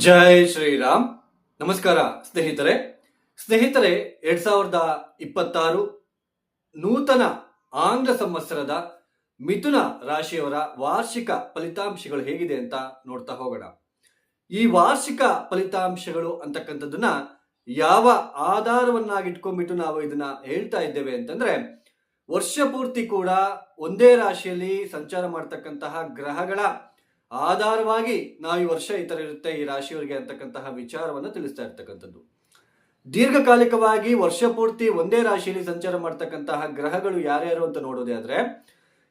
ಜೈ ಶ್ರೀರಾಮ್. ನಮಸ್ಕಾರ ಸ್ನೇಹಿತರೆ. 2026 ನೂತನ ಆಂಗ್ಲ ಸಂವತ್ಸರದ ಮಿಥುನ ರಾಶಿಯವರ ವಾರ್ಷಿಕ ಫಲಿತಾಂಶಗಳು ಹೇಗಿದೆ ಅಂತ ನೋಡ್ತಾ ಹೋಗೋಣ. ಈ ವಾರ್ಷಿಕ ಫಲಿತಾಂಶಗಳು ಅಂತಕ್ಕಂಥದ್ದನ್ನ ಯಾವ ಆಧಾರವನ್ನಾಗಿಟ್ಕೊಂಡ್ಬಿಟ್ಟು ನಾವು ಇದನ್ನ ಹೇಳ್ತಾ ಇದ್ದೇವೆ ಅಂತಂದ್ರೆ, ವರ್ಷ ಪೂರ್ತಿ ಕೂಡ ಒಂದೇ ರಾಶಿಯಲ್ಲಿ ಸಂಚಾರ ಮಾಡ್ತಕ್ಕಂತಹ ಗ್ರಹಗಳ ಆಧಾರವಾಗಿ ನಾವು ಈ ವರ್ಷ ಈ ತರ ಇರುತ್ತೆ ಈ ರಾಶಿಯವರಿಗೆ ಅಂತಕ್ಕಂತಹ ವಿಚಾರವನ್ನು ತಿಳಿಸ್ತಾ ಇರ್ತಕ್ಕಂಥದ್ದು. ದೀರ್ಘಕಾಲಿಕವಾಗಿ ವರ್ಷ ಪೂರ್ತಿ ಒಂದೇ ರಾಶಿಯಲ್ಲಿ ಸಂಚಾರ ಮಾಡ್ತಕ್ಕಂತಹ ಗ್ರಹಗಳು ಯಾರ್ಯಾರು ಅಂತ ನೋಡೋದೇ ಆದ್ರೆ,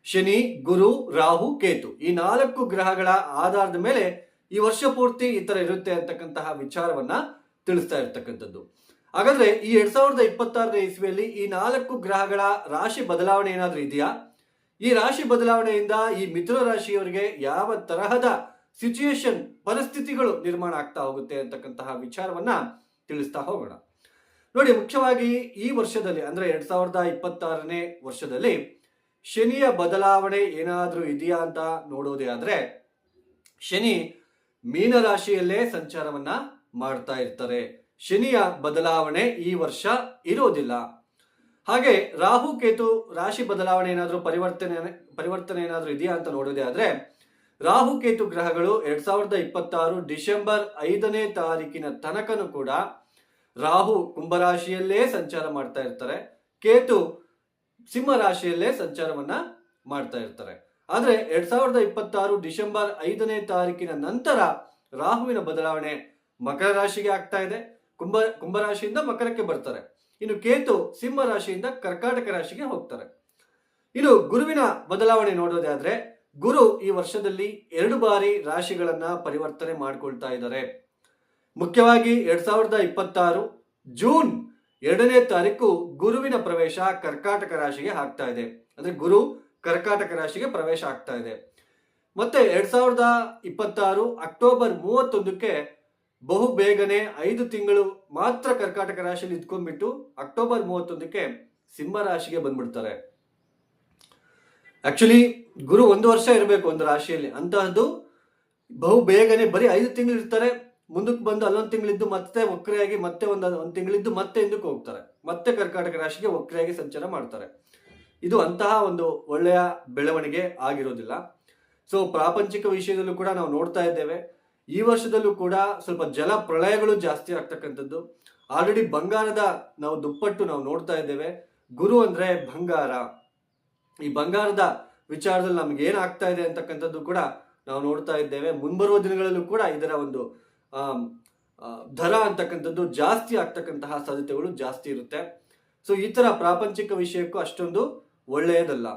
ಶನಿ, ಗುರು, ರಾಹು, ಕೇತು ಈ 4 ಗ್ರಹಗಳ ಆಧಾರದ ಮೇಲೆ ಈ ವರ್ಷ ಪೂರ್ತಿ ಈ ತರ ಇರುತ್ತೆ ಅಂತಕ್ಕಂತಹ ವಿಚಾರವನ್ನ ತಿಳಿಸ್ತಾ ಇರ್ತಕ್ಕಂಥದ್ದು. ಹಾಗಾದ್ರೆ ಈ 2026 ಇಸ್ವಿಯಲ್ಲಿ ಈ 4 ಗ್ರಹಗಳ ರಾಶಿ ಬದಲಾವಣೆ ಏನಾದ್ರೂ ಇದೆಯಾ? ಈ ರಾಶಿ ಬದಲಾವಣೆಯಿಂದ ಈ ಮಿಥುನ ರಾಶಿಯವರಿಗೆ ಯಾವ ತರಹದ ಸಿಚುಯೇಷನ್ ಪರಿಸ್ಥಿತಿಗಳು ನಿರ್ಮಾಣ ಆಗ್ತಾ ಹೋಗುತ್ತೆ ಅಂತಕ್ಕಂತಹ ವಿಚಾರವನ್ನ ತಿಳಿಸ್ತಾ ಹೋಗೋಣ. ನೋಡಿ, ಮುಖ್ಯವಾಗಿ ಈ ವರ್ಷದಲ್ಲಿ ಅಂದ್ರೆ 2026ನೇ ವರ್ಷದಲ್ಲಿ ಶನಿಯ ಬದಲಾವಣೆ ಏನಾದ್ರೂ ಇದೆಯಾ ಅಂತ ನೋಡೋದೇ ಆದ್ರೆ, ಶನಿ ಮೀನ ರಾಶಿಯಲ್ಲೇ ಸಂಚಾರವನ್ನ ಮಾಡ್ತಾ ಇರ್ತಾರೆ. ಶನಿಯ ಬದಲಾವಣೆ ಈ ವರ್ಷ ಇರೋದಿಲ್ಲ. ಹಾಗೆ ರಾಹು ಕೇತು ರಾಶಿ ಬದಲಾವಣೆ ಏನಾದ್ರೂ ಪರಿವರ್ತನೆ ಏನಾದ್ರೂ ಇದೆಯಾ ಅಂತ ನೋಡೋದೇ ಆದ್ರೆ, ರಾಹು ಕೇತು ಗ್ರಹಗಳು 2026 ಡಿಸೆಂಬರ್ 5ನೇ ತಾರೀಕಿನ ತನಕನೂ ಕೂಡ ರಾಹು ಕುಂಭರಾಶಿಯಲ್ಲೇ ಸಂಚಾರ ಮಾಡ್ತಾ ಇರ್ತಾರೆ, ಕೇತು ಸಿಂಹ ರಾಶಿಯಲ್ಲೇ ಸಂಚಾರವನ್ನ ಮಾಡ್ತಾ ಇರ್ತಾರೆ. ಆದ್ರೆ 2026 ಡಿಸೆಂಬರ್ 5ನೇ ತಾರೀಕಿನ ನಂತರ ರಾಹುವಿನ ಬದಲಾವಣೆ ಮಕರ ರಾಶಿಗೆ ಆಗ್ತಾ ಇದೆ. ಕುಂಭರಾಶಿಯಿಂದ ಮಕರಕ್ಕೆ ಬರ್ತಾರೆ. ಇನ್ನು ಕೇತು ಸಿಂಹ ರಾಶಿಯಿಂದ ಕರ್ಕಾಟಕ ರಾಶಿಗೆ ಹೋಗ್ತಾರೆ. ಇನ್ನು ಗುರುವಿನ ಬದಲಾವಣೆ ನೋಡೋದೇ ಆದ್ರೆ, ಗುರು ಈ ವರ್ಷದಲ್ಲಿ 2 ಬಾರಿ ರಾಶಿಗಳನ್ನ ಪರಿವರ್ತನೆ ಮಾಡ್ಕೊಳ್ತಾ ಇದ್ದಾರೆ. ಮುಖ್ಯವಾಗಿ 2026 ಜೂನ್ 2ನೇ ತಾರೀಕು ಗುರುವಿನ ಪ್ರವೇಶ ಕರ್ಕಾಟಕ ರಾಶಿಗೆ ಆಗ್ತಾ ಇದೆ. ಅಂದ್ರೆ ಗುರು ಕರ್ಕಾಟಕ ರಾಶಿಗೆ ಪ್ರವೇಶ ಆಗ್ತಾ ಇದೆ. ಮತ್ತೆ 2026 ಅಕ್ಟೋಬರ್ 31ಕ್ಕೆ ಬಹು ಬೇಗನೆ 5 ತಿಂಗಳು ಮಾತ್ರ ಕರ್ಕಾಟಕ ರಾಶಿಯಲ್ಲಿ ಇದ್ಕೊಂಡ್ಬಿಟ್ಟು ಅಕ್ಟೋಬರ್ 31ಕ್ಕೆ ಸಿಂಹ ರಾಶಿಗೆ ಬಂದ್ಬಿಡ್ತಾರೆ. ಆಕ್ಚುಲಿ ಗುರು 1 ವರ್ಷ ಇರಬೇಕು ಒಂದು ರಾಶಿಯಲ್ಲಿ, ಅಂತಹದ್ದು ಬಹು ಬೇಗನೆ ಬರೀ 5 ತಿಂಗಳು ಇರ್ತಾರೆ. ಮುಂದಕ್ಕೆ ಬಂದು ಅಲ್ಲೊಂದು ತಿಂಗಳಿದ್ದು ಮತ್ತೆ ವಕ್ರೆಯಾಗಿ ಮತ್ತೆ ಒಂದು ತಿಂಗಳಿದ್ದು ಮತ್ತೆ ಹಿಂದಕ್ಕೆ ಹೋಗ್ತಾರೆ, ಮತ್ತೆ ಕರ್ಕಾಟಕ ರಾಶಿಗೆ ವಕ್ರೆಯಾಗಿ ಸಂಚಾರ ಮಾಡ್ತಾರೆ. ಇದು ಅಂತಹ ಒಂದು ಒಳ್ಳೆಯ ಬೆಳವಣಿಗೆ ಆಗಿರೋದಿಲ್ಲ. ಸೊ ಪ್ರಾಪಂಚಿಕ ವಿಷಯದಲ್ಲೂ ಕೂಡ ನಾವು ನೋಡ್ತಾ ಇದ್ದೇವೆ. ಈ ವರ್ಷದಲ್ಲೂ ಕೂಡ ಸ್ವಲ್ಪ ಜಲ ಪ್ರಳಯಗಳು ಜಾಸ್ತಿ ಆಗ್ತಕ್ಕಂಥದ್ದು. ಆಲ್ರೆಡಿ ಬಂಗಾರದ ನಾವು ದುಪ್ಪಟ್ಟು ನಾವು ನೋಡ್ತಾ ಇದ್ದೇವೆ. ಗುರು ಅಂದ್ರೆ ಬಂಗಾರ. ಈ ಬಂಗಾರದ ವಿಚಾರದಲ್ಲಿ ನಮ್ಗೆ ಏನಾಗ್ತಾ ಇದೆ ಅಂತಕ್ಕಂಥದ್ದು ಕೂಡ ನಾವು ನೋಡ್ತಾ ಇದ್ದೇವೆ. ಮುಂಬರುವ ದಿನಗಳಲ್ಲೂ ಕೂಡ ಇದರ ಒಂದು ದರ ಅಂತಕ್ಕಂಥದ್ದು ಜಾಸ್ತಿ ಆಗ್ತಕ್ಕಂತಹ ಸಾಧ್ಯತೆಗಳು ಜಾಸ್ತಿ ಇರುತ್ತೆ. ಸೊ ಈ ತರ ಪ್ರಾಪಂಚಿಕ ವಿಷಯಕ್ಕೂ ಅಷ್ಟೊಂದು ಒಳ್ಳೆಯದಲ್ಲ.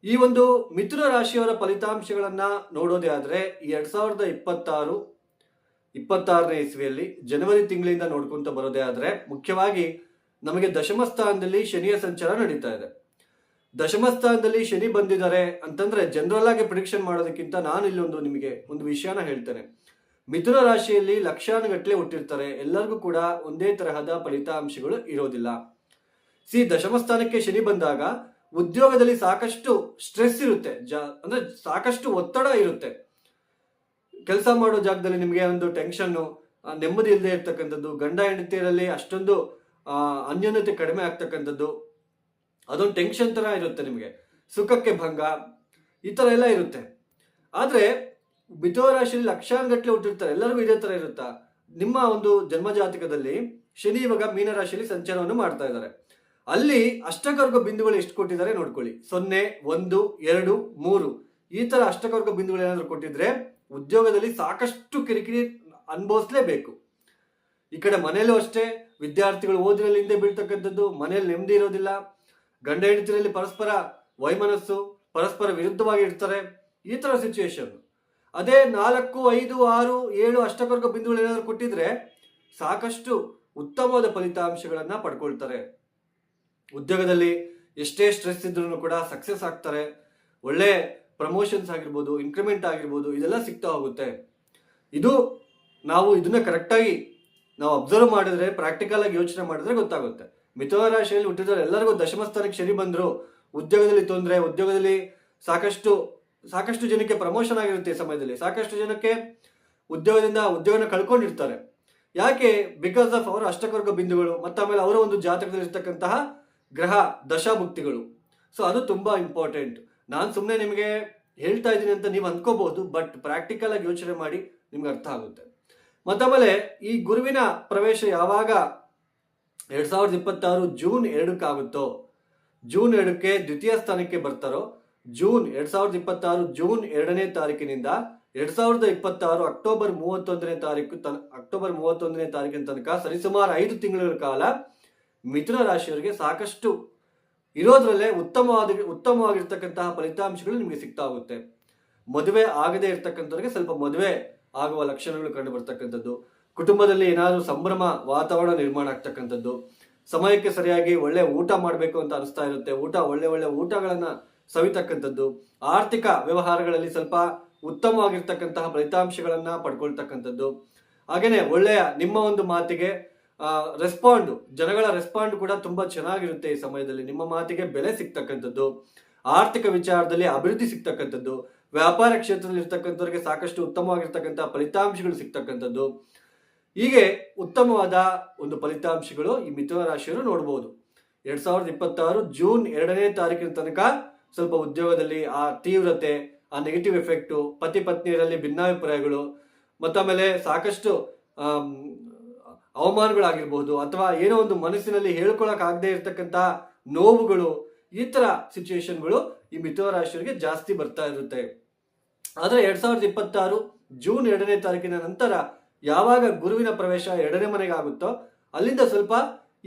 ಈ ಒಂದು ಮಿಥುನ ರಾಶಿಯವರ ಫಲಿತಾಂಶಗಳನ್ನ ನೋಡೋದೇ ಆದ್ರೆ, ಈ 2026ನೇ ಇಸ್ವಿಯಲ್ಲಿ ಜನವರಿ ತಿಂಗಳಿಂದ ನೋಡ್ಕೊಂತ ಬರೋದೇ ಆದ್ರೆ, ಮುಖ್ಯವಾಗಿ ನಮಗೆ ದಶಮ ಸ್ಥಾನದಲ್ಲಿ ಶನಿಯ ಸಂಚಾರ ನಡೀತಾ ಇದೆ. ದಶಮ ಸ್ಥಾನದಲ್ಲಿ ಶನಿ ಬಂದಿದ್ದಾರೆ ಅಂತಂದ್ರೆ ಜನರಲ್ ಆಗಿ ಪ್ರಿಡಿಕ್ಷನ್ ಮಾಡೋದಕ್ಕಿಂತ ನಾನು ಇಲ್ಲಿ ನಿಮಗೆ ಒಂದು ವಿಷಯನ ಹೇಳ್ತೇನೆ. ಮಿಥುನ ರಾಶಿಯಲ್ಲಿ ಲಕ್ಷಾನುಗಟ್ಟಲೆ ಹುಟ್ಟಿರ್ತಾರೆ, ಎಲ್ಲರಿಗೂ ಕೂಡ ಒಂದೇ ತರಹದ ಫಲಿತಾಂಶಗಳು ಇರೋದಿಲ್ಲ. ದಶಮ ಸ್ಥಾನಕ್ಕೆ ಶನಿ ಬಂದಾಗ ಉದ್ಯೋಗದಲ್ಲಿ ಸಾಕಷ್ಟು ಸ್ಟ್ರೆಸ್ ಇರುತ್ತೆ, ಅಂದ್ರೆ ಸಾಕಷ್ಟು ಒತ್ತಡ ಇರುತ್ತೆ. ಕೆಲಸ ಮಾಡೋ ಜಾಗದಲ್ಲಿ ನಿಮಗೆ ಒಂದು ಟೆನ್ಷನ್ನು, ನೆಮ್ಮದಿ ಇಲ್ಲದೆ ಇರ್ತಕ್ಕಂಥದ್ದು, ಗಂಡ ಹೆಂಡತಿಯರಲ್ಲಿ ಅಷ್ಟೊಂದು ಅನ್ಯೋನ್ಯತೆ ಕಡಿಮೆ ಆಗ್ತಕ್ಕಂಥದ್ದು, ಅದೊಂದು ಟೆನ್ಷನ್ ತರ ಇರುತ್ತೆ. ನಿಮಗೆ ಸುಖಕ್ಕೆ ಭಂಗ, ಈ ತರ ಎಲ್ಲ ಇರುತ್ತೆ. ಆದ್ರೆ ಮಿಥುನ ರಾಶಿಯಲ್ಲಿ ಲಕ್ಷಾನುಗಟ್ಟಲೆ ಹುಟ್ಟಿರ್ತಾರೆ, ಎಲ್ಲರಿಗೂ ಇದೇ ತರ ಇರುತ್ತಾ? ನಿಮ್ಮ ಒಂದು ಜನ್ಮ ಜಾತಕದಲ್ಲಿ ಶನಿ ಇವಾಗ ಮೀನ ರಾಶಿಯಲ್ಲಿ ಸಂಚಾರವನ್ನು ಮಾಡ್ತಾ ಇದ್ದಾರೆ. ಅಲ್ಲಿ ಅಷ್ಟಕರ್ಗ ಬಿಂದುಗಳು ಎಷ್ಟು ಕೊಟ್ಟಿದ್ದಾರೆ ನೋಡ್ಕೊಳ್ಳಿ. 0, 1, 2, 3 ಈ ತರ ಅಷ್ಟಕರ್ಗ ಬಿಂದುಗಳು ಏನಾದ್ರು ಕೊಟ್ಟಿದ್ರೆ ಉದ್ಯೋಗದಲ್ಲಿ ಸಾಕಷ್ಟು ಕಿರಿಕಿರಿ ಅನುಭವಿಸ್ಲೇಬೇಕು. ಈ ಕಡೆ ಮನೆಯಲ್ಲೂ ಅಷ್ಟೇ, ವಿದ್ಯಾರ್ಥಿಗಳು ಓದಿನಲ್ಲಿ ಹಿಂದೆ ಬೀಳ್ತಕ್ಕಂಥದ್ದು, ಮನೆಯಲ್ಲಿ ನೆಮ್ಮದಿ ಇರೋದಿಲ್ಲ, ಗಂಡ ಹೆಂಡತಿಯಲ್ಲಿ ಪರಸ್ಪರ ವೈಮನಸ್ಸು, ಪರಸ್ಪರ ವಿರುದ್ಧವಾಗಿ ಇರ್ತಾರೆ, ಈ ತರ ಸಿಚುವೇಶನ್. ಅದೇ 4, 5, 6, 7 ಅಷ್ಟಕರ್ಗ ಬಿಂದುಗಳು ಏನಾದ್ರು ಕೊಟ್ಟಿದ್ರೆ ಸಾಕಷ್ಟು ಉತ್ತಮವಾದ ಫಲಿತಾಂಶಗಳನ್ನ ಪಡ್ಕೊಳ್ತಾರೆ. ಉದ್ಯೋಗದಲ್ಲಿ ಎಷ್ಟೇ ಸ್ಟ್ರೆಸ್ ಇದ್ರೂ ಕೂಡ ಸಕ್ಸಸ್ ಆಗ್ತಾರೆ. ಒಳ್ಳೆ ಪ್ರಮೋಷನ್ಸ್ ಆಗಿರ್ಬೋದು, ಇನ್ಕ್ರಿಮೆಂಟ್ ಆಗಿರ್ಬೋದು, ಇದೆಲ್ಲ ಸಿಗ್ತಾ ಹೋಗುತ್ತೆ. ಇದು ನಾವು ಇದನ್ನ ಕರೆಕ್ಟಾಗಿ ನಾವು ಅಬ್ಸರ್ವ್ ಮಾಡಿದ್ರೆ, ಪ್ರಾಕ್ಟಿಕಲ್ ಆಗಿ ಯೋಚನೆ ಮಾಡಿದ್ರೆ ಗೊತ್ತಾಗುತ್ತೆ. ಮಿಥುನ ರಾಶಿಯಲ್ಲಿ ಹುಟ್ಟಿದ್ರೆ ಎಲ್ಲರಿಗೂ ದಶಮ ಸ್ಥಾನಕ್ಕೆ ಶನಿ ಬಂದ್ರು, ಉದ್ಯೋಗದಲ್ಲಿ ತೊಂದರೆ, ಉದ್ಯೋಗದಲ್ಲಿ ಸಾಕಷ್ಟು ಜನಕ್ಕೆ ಪ್ರಮೋಷನ್ ಆಗಿರುತ್ತೆ. ಈ ಸಮಯದಲ್ಲಿ ಸಾಕಷ್ಟು ಜನಕ್ಕೆ ಉದ್ಯೋಗನ ಕಳ್ಕೊಂಡಿರ್ತಾರೆ. ಯಾಕೆ? ಬಿಕಾಸ್ ಆಫ್ ಅವರ ಅಷ್ಟಕರ್ಗ ಬಿಂದುಗಳು ಮತ್ತು ಆಮೇಲೆ ಅವರ ಒಂದು ಜಾತಕದಲ್ಲಿ ಇರ್ತಕ್ಕಂತಹ ಗ್ರಹ ದಶಾಭುಕ್ತಿಗಳು. ಸೊ ಅದು ತುಂಬಾ ಇಂಪಾರ್ಟೆಂಟ್. ನಾನು ಸುಮ್ಮನೆ ನಿಮಗೆ ಹೇಳ್ತಾ ಇದ್ದೀನಿ ಅಂತ ನೀವು ಅಂದ್ಕೋಬಹುದು, ಬಟ್ ಪ್ರಾಕ್ಟಿಕಲ್ ಆಗಿ ಯೋಚನೆ ಮಾಡಿ ನಿಮ್ಗೆ ಅರ್ಥ ಆಗುತ್ತೆ. ಮತ್ತಾಮೇಲೆ ಈ ಗುರುವಿನ ಪ್ರವೇಶ ಯಾವಾಗ 2026 ಜೂನ್ 2ಕ್ಕೆ ಆಗುತ್ತೋ, ಜೂನ್ 2ಕ್ಕೆ ದ್ವಿತೀಯ ಸ್ಥಾನಕ್ಕೆ ಬರ್ತಾರೋ, 2026 ಜೂನ್ 2ನೇ ತಾರೀಕಿನಿಂದ 2026 ಅಕ್ಟೋಬರ್ 31ನೇ ತಾರೀಕಿನ ತನಕ ಸರಿಸುಮಾರು 5 ತಿಂಗಳ ಕಾಲ ಮಿಥುನ ರಾಶಿಯವರಿಗೆ ಸಾಕಷ್ಟು ಇರೋದ್ರಲ್ಲೇ ಉತ್ತಮವಾಗಿರ್ತಕ್ಕಂತಹ ಫಲಿತಾಂಶಗಳು ನಿಮಗೆ ಸಿಗ್ತಾ ಹೋಗುತ್ತೆ. ಮದುವೆ ಆಗದೆ ಇರ್ತಕ್ಕಂಥವ್ರಿಗೆ ಸ್ವಲ್ಪ ಮದುವೆ ಆಗುವ ಲಕ್ಷಣಗಳು ಕಂಡು ಬರ್ತಕ್ಕಂಥದ್ದು, ಕುಟುಂಬದಲ್ಲಿ ಏನಾದರೂ ಸಂಭ್ರಮ ವಾತಾವರಣ ನಿರ್ಮಾಣ ಆಗ್ತಕ್ಕಂಥದ್ದು, ಸಮಯಕ್ಕೆ ಸರಿಯಾಗಿ ಒಳ್ಳೆ ಊಟ ಮಾಡಬೇಕು ಅಂತ ಅನಿಸ್ತಾ ಇರುತ್ತೆ, ಒಳ್ಳೆ ಊಟಗಳನ್ನ ಸವಿತಕ್ಕಂಥದ್ದು, ಆರ್ಥಿಕ ವ್ಯವಹಾರಗಳಲ್ಲಿ ಸ್ವಲ್ಪ ಉತ್ತಮವಾಗಿರ್ತಕ್ಕಂತಹ ಫಲಿತಾಂಶಗಳನ್ನ ಪಡ್ಕೊಳ್ತಕ್ಕಂಥದ್ದು, ಹಾಗೇನೆ ಒಳ್ಳೆಯ ನಿಮ್ಮ ಒಂದು ಮಾತಿಗೆ ಜನಗಳ ರೆಸ್ಪಾಂಡ್ ಕೂಡ ತುಂಬಾ ಚೆನ್ನಾಗಿರುತ್ತೆ. ಈ ಸಮಯದಲ್ಲಿ ನಿಮ್ಮ ಮಾತಿಗೆ ಬೆಲೆ ಸಿಗ್ತಕ್ಕಂಥದ್ದು, ಆರ್ಥಿಕ ವಿಚಾರದಲ್ಲಿ ಅಭಿವೃದ್ಧಿ ಸಿಗ್ತಕ್ಕಂಥದ್ದು, ವ್ಯಾಪಾರ ಕ್ಷೇತ್ರದಲ್ಲಿ ಇರ್ತಕ್ಕಂಥವ್ರಿಗೆ ಸಾಕಷ್ಟು ಉತ್ತಮವಾಗಿರ್ತಕ್ಕಂತಹ ಫಲಿತಾಂಶಗಳು ಸಿಗ್ತಕ್ಕಂಥದ್ದು, ಹೀಗೆ ಉತ್ತಮವಾದ ಒಂದು ಫಲಿತಾಂಶಗಳು ಈ ಮಿಥುನ ರಾಶಿಯವರು ನೋಡಬಹುದು. 2026 ಜೂನ್ 2ನೇ ತಾರೀಕಿನ ತನಕ ಸ್ವಲ್ಪ ಉದ್ಯೋಗದಲ್ಲಿ ಆ ತೀವ್ರತೆ, ಆ ನೆಗೆಟಿವ್ ಎಫೆಕ್ಟು, ಪತಿ ಪತ್ನಿಯರಲ್ಲಿ ಭಿನ್ನಾಭಿಪ್ರಾಯಗಳು, ಮತ್ತಾಮೇಲೆ ಸಾಕಷ್ಟು ಅವಮಾನಗಳಾಗಿರ್ಬಹುದು, ಅಥವಾ ಏನೋ ಒಂದು ಮನಸ್ಸಿನಲ್ಲಿ ಹೇಳ್ಕೊಳಕ್ ಆಗದೆ ಇರತಕ್ಕಂತಹ ನೋವುಗಳು, ಈ ತರ ಸಿಚುವೇಶನ್ಗಳು ಈ ಮಿಥುನ ರಾಶಿಯವರಿಗೆ ಜಾಸ್ತಿ ಬರ್ತಾ ಇರುತ್ತೆ. ಆದ್ರೆ 2026 ಜೂನ್ 2ನೇ ತಾರೀಕಿನ ನಂತರ ಯಾವಾಗ ಗುರುವಿನ ಪ್ರವೇಶ 2ನೇ ಮನೆಗೆ ಆಗುತ್ತೋ, ಅಲ್ಲಿಂದ ಸ್ವಲ್ಪ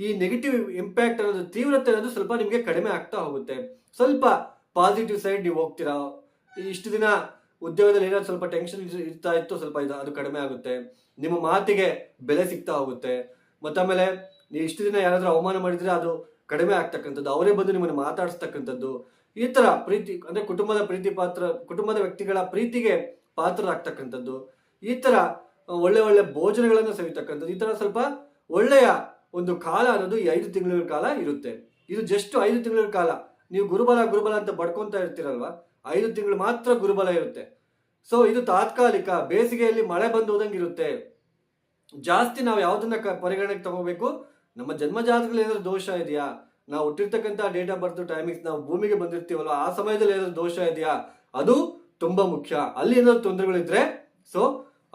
ಈ ನೆಗೆಟಿವ್ ಇಂಪ್ಯಾಕ್ಟ್ ಅನ್ನೋದು, ತೀವ್ರತೆ ಅನ್ನೋದು ಸ್ವಲ್ಪ ನಿಮಗೆ ಕಡಿಮೆ ಆಗ್ತಾ ಹೋಗುತ್ತೆ. ಸ್ವಲ್ಪ ಪಾಸಿಟಿವ್ ಸೈಡ್ ನೀವು ಹೋಗ್ತೀರಾ. ಇಷ್ಟು ದಿನ ಉದ್ಯೋಗದಲ್ಲಿ ಏನಾದ್ರು ಸ್ವಲ್ಪ ಟೆನ್ಷನ್ ಇರ್ತಾ ಇತ್ತು, ಸ್ವಲ್ಪ ಅದು ಕಡಿಮೆ ಆಗುತ್ತೆ. ನಿಮ್ಮ ಮಾತಿಗೆ ಬೆಲೆ ಸಿಗ್ತಾ ಹೋಗುತ್ತೆ. ಮತ್ತಾಮೇಲೆ ನೀವು ಇಷ್ಟು ದಿನ ಯಾರಾದ್ರೂ ಅವಮಾನ ಮಾಡಿದ್ರೆ ಅದು ಕಡಿಮೆ ಆಗ್ತಕ್ಕಂಥದ್ದು, ಅವರೇ ಬಂದು ನಿಮ್ಮನ್ನು ಮಾತಾಡಿಸ್ತಕ್ಕಂಥದ್ದು, ಈ ತರ ಪ್ರೀತಿ ಅಂದ್ರೆ ಕುಟುಂಬದ ವ್ಯಕ್ತಿಗಳ ಪ್ರೀತಿಗೆ ಪಾತ್ರರಾಗ್ತಕ್ಕಂಥದ್ದು, ಈ ತರ ಒಳ್ಳೆ ಭೋಜನಗಳನ್ನು ಸವಿತಕ್ಕಂಥದ್ದು, ಈ ತರ ಸ್ವಲ್ಪ ಒಳ್ಳೆಯ ಒಂದು ಕಾಲ ಅನ್ನೋದು ಈ 5 ತಿಂಗಳ ಕಾಲ ಇರುತ್ತೆ. ಇದು ಜಸ್ಟ್ 5 ತಿಂಗಳ ಕಾಲ. ನೀವು ಗುರುಬಲ ಅಂತ ಬಡ್ಕೊಂತ ಇರ್ತೀರಲ್ವಾ, 5 ತಿಂಗಳು ಮಾತ್ರ ಗುರುಬಲ ಇರುತ್ತೆ. ಸೊ ಇದು ತಾತ್ಕಾಲಿಕ. ಬೇಸಿಗೆಯಲ್ಲಿ ಮಳೆ ಬಂದು ಹೋದಂಗೆ ಇರುತ್ತೆ. ಜಾಸ್ತಿ ನಾವು ಯಾವ್ದನ್ನ ಪರಿಗಣನೆಗೆ ತಗೋಬೇಕು? ನಮ್ಮ ಜನ್ಮ ಜಾತಕದಲ್ಲಿ ಏನಾದ್ರು ದೋಷ ಇದೆಯಾ, ನಾವು ಹುಟ್ಟಿರ್ತಕ್ಕಂಥ ಡೇಟ್ ಆಫ್ ಬರ್ತ್ ಟೈಮಿಂಗ್ಸ್, ನಾವು ಭೂಮಿಗೆ ಬಂದಿರ್ತೀವಲ್ಲ ಆ ಸಮಯದಲ್ಲಿ ಏನಾದ್ರು ದೋಷ ಇದೆಯಾ, ಅದು ತುಂಬಾ ಮುಖ್ಯ. ಅಲ್ಲಿ ಏನಾದ್ರು ತೊಂದರೆಗಳಿದ್ರೆ ಸೊ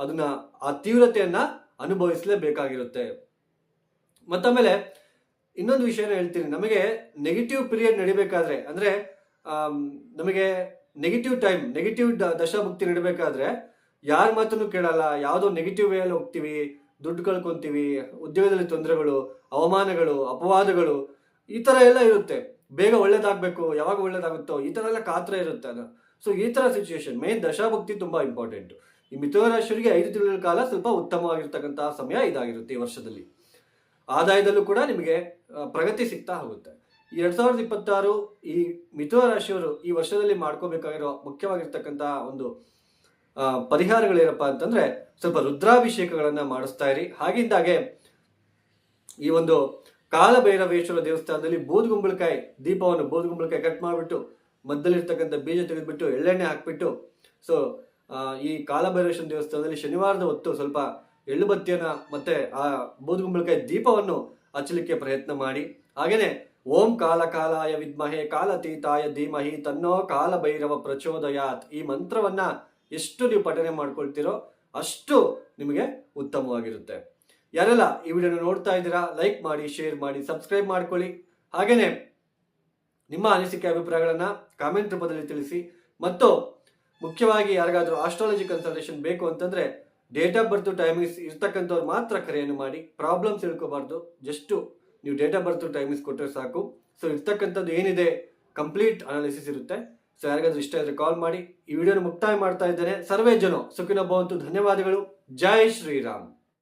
ಅದನ್ನ ಆ ತೀವ್ರತೆಯನ್ನ ಅನುಭವಿಸಲೇಬೇಕಾಗಿರುತ್ತೆ. ಮತ್ತಾಮೇಲೆ ಇನ್ನೊಂದು ವಿಷಯನ ಹೇಳ್ತೀನಿ. ನಮಗೆ ನೆಗೆಟಿವ್ ಪೀರಿಯಡ್ ನಡಿಬೇಕಾದ್ರೆ, ಅಂದ್ರೆ ನಮಗೆ ನೆಗೆಟಿವ್ ದಶಾಭುಕ್ತಿ ನಡಿಬೇಕಾದ್ರೆ ಯಾರ ಮಾತನ್ನು ಕೇಳಲ್ಲ, ಯಾವುದೋ ನೆಗೆಟಿವ್ ವೇಯಲ್ಲಿ ಹೋಗ್ತೀವಿ, ದುಡ್ಡು ಕಳ್ಕೊಂತೀವಿ, ಉದ್ಯೋಗದಲ್ಲಿ ತೊಂದರೆಗಳು, ಅವಮಾನಗಳು, ಅಪವಾದಗಳು, ಈ ತರ ಎಲ್ಲ ಇರುತ್ತೆ. ಬೇಗ ಒಳ್ಳೇದಾಗಬೇಕು, ಯಾವಾಗ ಒಳ್ಳೇದಾಗುತ್ತೋ ಈ ತರ ಎಲ್ಲ ಕಾತರ ಇರುತ್ತೆ ಅದು. ಸೊ ಈ ತರ ಸಿಚುವೇಶನ್, ಮೇನ್ ದಶಾಭುಕ್ತಿ ತುಂಬಾ ಇಂಪಾರ್ಟೆಂಟ್. ಈ ಮಿಥುನ ರಾಶಿಯವರಿಗೆ 5 ತಿಂಗಳ ಕಾಲ ಸ್ವಲ್ಪ ಉತ್ತಮವಾಗಿರ್ತಕ್ಕಂತಹ ಸಮಯ ಇದಾಗಿರುತ್ತೆ. ಈ ವರ್ಷದಲ್ಲಿ ಆದಾಯದಲ್ಲೂ ಕೂಡ ನಿಮಗೆ ಪ್ರಗತಿ ಸಿಗ್ತಾ ಹೋಗುತ್ತೆ. 2026 ಈ ಮಿಥುನ ರಾಶಿಯವರು ಈ ವರ್ಷದಲ್ಲಿ ಮಾಡ್ಕೋಬೇಕಾಗಿರೋ ಮುಖ್ಯವಾಗಿರ್ತಕ್ಕಂತಹ ಒಂದು ಪರಿಹಾರಗಳೇನಪ್ಪಾ ಅಂತಂದ್ರೆ, ಸ್ವಲ್ಪ ರುದ್ರಾಭಿಷೇಕಗಳನ್ನ ಮಾಡಿಸ್ತಾ ಇರಿ. ಹಾಗಿಂದಾಗೆ ಈ ಒಂದು ಕಾಲಭೈರವೇಶ್ವರ ದೇವಸ್ಥಾನದಲ್ಲಿ ಬೂದುಗುಂಬಳಕಾಯಿ ಕಟ್ ಮಾಡಿಬಿಟ್ಟು ಮಧ್ಯದಲ್ಲಿರ್ತಕ್ಕಂಥ ಬೀಜ ತೆಗೆದ್ಬಿಟ್ಟು ಎಳ್ಳೆಣ್ಣೆ ಹಾಕ್ಬಿಟ್ಟು, ಸೊ ಈ ಕಾಲಭೈರವೇಶ್ವರ ದೇವಸ್ಥಾನದಲ್ಲಿ ಶನಿವಾರದ ಹೊತ್ತು ಸ್ವಲ್ಪ ಎಳ್ಳು ಬತ್ತಿಯನ್ನ ಮತ್ತೆ ಆ ಬೂದುಗುಂಬಳಕಾಯಿ ದೀಪವನ್ನು ಹಚ್ಚಲಿಕ್ಕೆ ಪ್ರಯತ್ನ ಮಾಡಿ. ಹಾಗೇನೆ ಓಂ ಕಾಲಕಾಲಾಯ ವಿದ್ಮಹೆ ಕಾಲತೀತಾಯ ಧೀಮಹಿ ತನ್ನೋ ಕಾಲಭೈರವ ಪ್ರಚೋದಯಾತ್, ಈ ಮಂತ್ರವನ್ನ ಎಷ್ಟು ನೀವು ಪಠನೆ ಮಾಡ್ಕೊಳ್ತೀರೋ ಅಷ್ಟು ನಿಮಗೆ ಉತ್ತಮವಾಗಿರುತ್ತೆ. ಯಾರೆಲ್ಲ ಈ ವಿಡಿಯೋನ ನೋಡ್ತಾ ಇದ್ದೀರಾ, ಲೈಕ್ ಮಾಡಿ, ಶೇರ್ ಮಾಡಿ, ಸಬ್ಸ್ಕ್ರೈಬ್ ಮಾಡ್ಕೊಳ್ಳಿ. ಹಾಗೇನೆ ನಿಮ್ಮ ಅನಿಸಿಕೆ ಅಭಿಪ್ರಾಯಗಳನ್ನ ಕಾಮೆಂಟ್ ರೂಪದಲ್ಲಿ ತಿಳಿಸಿ. ಮತ್ತು ಮುಖ್ಯವಾಗಿ ಯಾರಿಗಾದ್ರೂ ಆಸ್ಟ್ರಾಲಜಿ ಕನ್ಸಲ್ಟೇಷನ್ ಬೇಕು ಅಂತಂದ್ರೆ ಡೇಟ್ ಆಫ್ ಬರ್ತ್ ಟೈಮಿಂಗ್ಸ್ ಇರ್ತಕ್ಕಂಥವ್ರು ಮಾತ್ರ ಕರೆಯನ್ನು ಮಾಡಿ. ಪ್ರಾಬ್ಲಮ್ಸ್ ತಿಳ್ಕೋಬಾರ್ದು, ಜಸ್ಟ್ ನೀವು ಡೇಟ್ ಆಫ್ ಬರ್ತ್ ಟೈಮಿಂಗ್ಸ್ ಕೊಟ್ಟರೆ ಸಾಕು. ಸೊ ಇರ್ತಕ್ಕಂಥದ್ದು ಏನಿದೆ ಕಂಪ್ಲೀಟ್ ಅನಾಲಿಸಿಸ್ ಇರುತ್ತೆ. ಸೊ ಯಾರಿಗಾದ್ರೂ ಇಷ್ಟ ಇದ್ರೆ ಕಾಲ್ ಮಾಡಿ. ಈ ವಿಡಿಯೋನ ಮುಕ್ತಾಯ ಮಾಡ್ತಾ ಇದ್ದೇನೆ. ಸರ್ವೇ ಜನ ಸುಖಿನೋ ಭವಂತು. ಧನ್ಯವಾದಗಳು. ಜೈ ಶ್ರೀರಾಮ್.